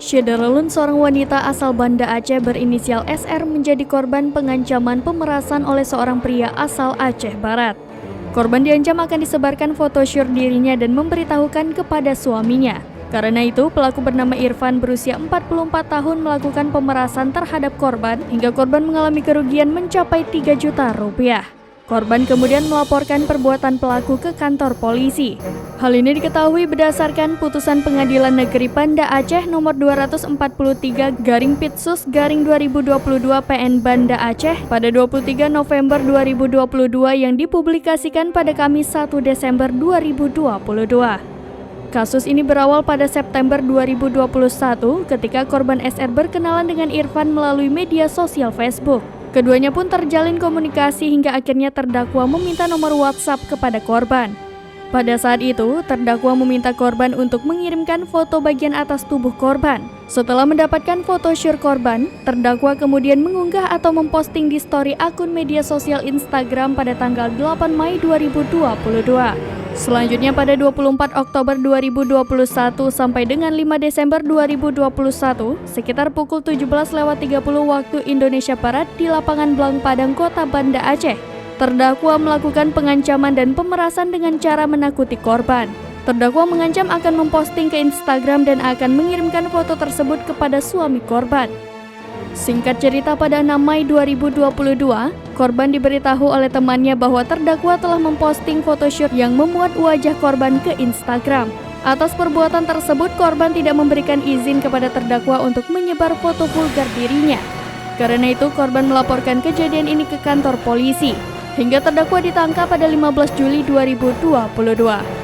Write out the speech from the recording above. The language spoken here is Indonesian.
Syederlun, seorang wanita asal Banda Aceh berinisial SR, menjadi korban pengancaman pemerasan oleh seorang pria asal Aceh Barat. Korban diancam akan disebarkan foto syur dirinya dan memberitahukan kepada suaminya. Karena itu, pelaku bernama Irfan berusia 44 tahun melakukan pemerasan terhadap korban hingga korban mengalami kerugian mencapai 3 juta rupiah. Korban kemudian melaporkan perbuatan pelaku ke kantor polisi. Hal ini diketahui berdasarkan putusan Pengadilan Negeri Banda Aceh nomor 243/Pitsus/2022 PN Banda Aceh pada 23 November 2022 yang dipublikasikan pada Kamis 1 Desember 2022. Kasus ini berawal pada September 2021 ketika korban SR berkenalan dengan Irfan melalui media sosial Facebook. Keduanya pun terjalin komunikasi hingga akhirnya terdakwa meminta nomor WhatsApp kepada korban. Pada saat itu, terdakwa meminta korban untuk mengirimkan foto bagian atas tubuh korban. Setelah mendapatkan foto syur korban, terdakwa kemudian mengunggah atau memposting di story akun media sosial Instagram pada tanggal 8 Mei 2022. Selanjutnya pada 24 Oktober 2021 sampai dengan 5 Desember 2021, sekitar pukul 17.30 waktu Indonesia Barat di lapangan Blang Padang, Kota Banda Aceh, terdakwa melakukan pengancaman dan pemerasan dengan cara menakuti korban. Terdakwa mengancam akan memposting ke Instagram dan akan mengirimkan foto tersebut kepada suami korban. Singkat cerita, pada 6 Mei 2022, korban diberitahu oleh temannya bahwa terdakwa telah memposting photoshoot yang memuat wajah korban ke Instagram. Atas perbuatan tersebut, korban tidak memberikan izin kepada terdakwa untuk menyebar foto vulgar dirinya. Karena itu, korban melaporkan kejadian ini ke kantor polisi, hingga terdakwa ditangkap pada 15 Juli 2022.